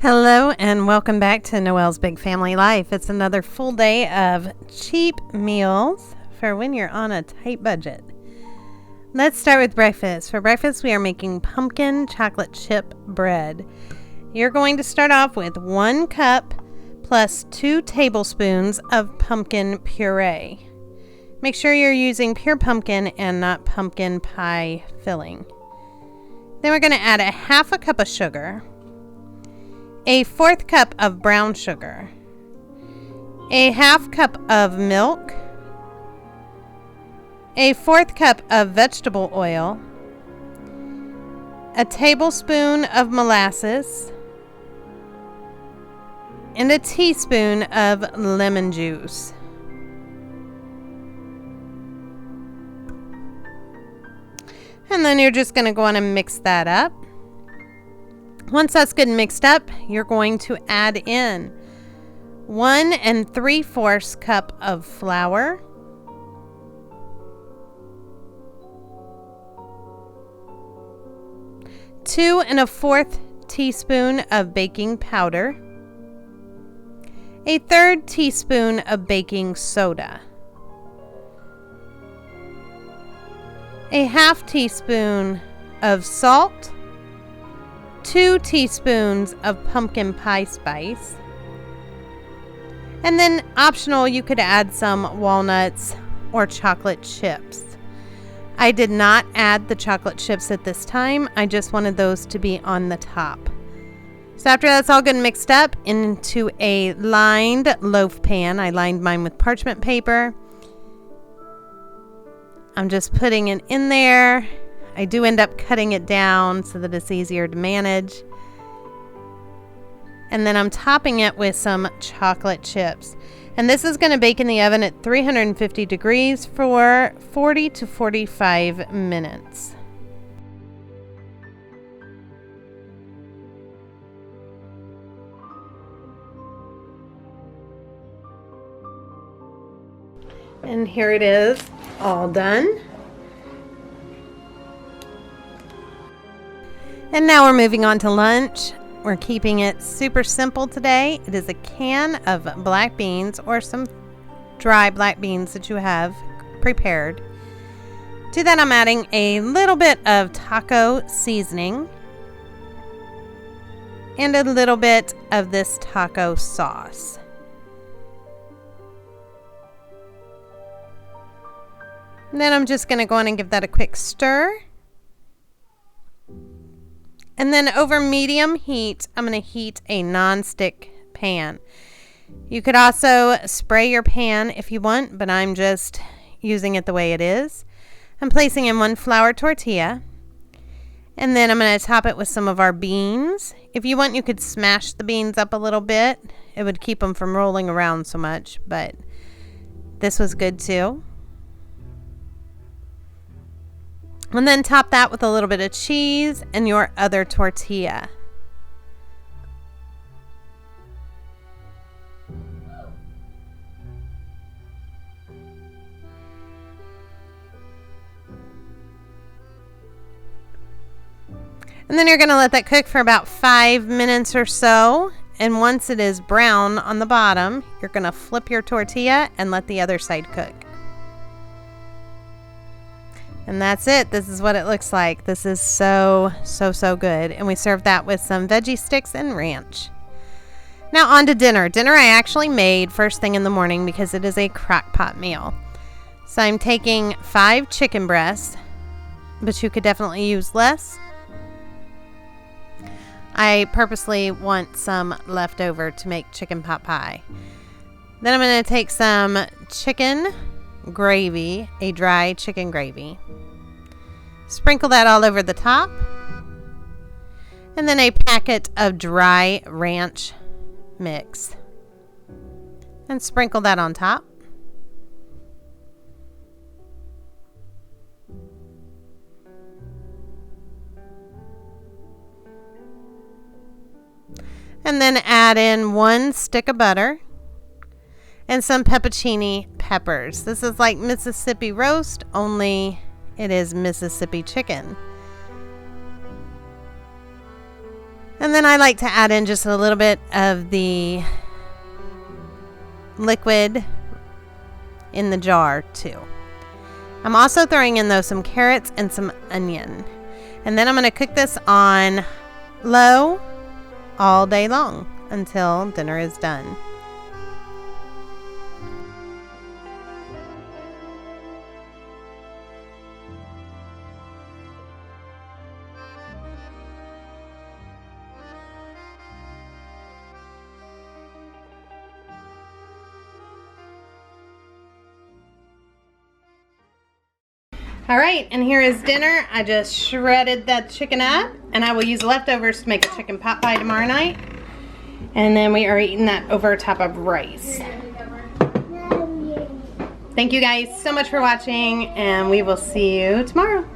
Hello and welcome back to Noel's Big Family Life. It's another full day of cheap meals for when you're on a tight budget. Let's start with breakfast. For breakfast, we are making pumpkin chocolate chip bread. You're going to start off with 1 cup plus 2 tablespoons of pumpkin puree. Make sure you're using pure pumpkin and not pumpkin pie filling. Then we're going to add a 1/2 cup of sugar, a 1/4 cup of brown sugar, a 1/2 cup of milk, a 1/4 cup of vegetable oil, a tablespoon of molasses, and a teaspoon of lemon juice. And then you're just going to go on and mix that up. Once that's good and mixed up, you're going to add in 1 3/4 cup of flour, 2 1/4 teaspoon of baking powder, a 1/3 teaspoon of baking soda, a 1/2 teaspoon of salt, 2 teaspoons of pumpkin pie spice, and then optional, you could add some walnuts or chocolate chips. I did not add the chocolate chips at this time. I just wanted those to be on the top. So after that's all good and mixed up, into a lined loaf pan. I lined mine with parchment paper. I'm just putting it in there. I do end up cutting it down so that it's easier to manage. And then I'm topping it with some chocolate chips. And this is going to bake in the oven at 350 degrees for 40 to 45 minutes. And here it is, all done. And now we're moving on to lunch. We're keeping it super simple today. It is a can of black beans or some dry black beans that you have prepared. To that, I'm adding a little bit of taco seasoning and a little bit of this taco sauce. And then I'm just going to go on and give that a quick stir. And then over medium heat, I'm going to heat a non-stick pan. You could also spray your pan if you want, but I'm just using it the way it is. I'm placing in 1 flour tortilla. And then I'm going to top it with some of our beans. If you want, you could smash the beans up a little bit. It would keep them from rolling around so much, but this was good too. And then top that with a little bit of cheese and your other tortilla. And then you're going to let that cook for about 5 minutes or so. And once it is brown on the bottom, you're going to flip your tortilla and let the other side cook. And that's it. This is what it looks like. This is so good. And we serve that with some veggie sticks and ranch. Now on to dinner. Dinner I actually made first thing in the morning because it is a crock pot meal. So I'm taking 5 chicken breasts, but you could definitely use less. I purposely want some left over to make chicken pot pie. Then I'm going to take some chicken gravy, a dry chicken gravy. Sprinkle that all over the top. And then a packet of dry ranch mix. And sprinkle that on top. And then add in 1 stick of butter and some pepperoni peppers. This is like Mississippi roast, only it is Mississippi chicken. And then I like to add in just a little bit of the liquid in the jar too. I'm also throwing in though some carrots and some onion. And then I'm going to cook this on low all day long until dinner is done. All right, and here is dinner. I just shredded that chicken up, and I will use leftovers to make a chicken pot pie tomorrow night. And then we are eating that over top of rice. Thank you guys so much for watching, and we will see you tomorrow.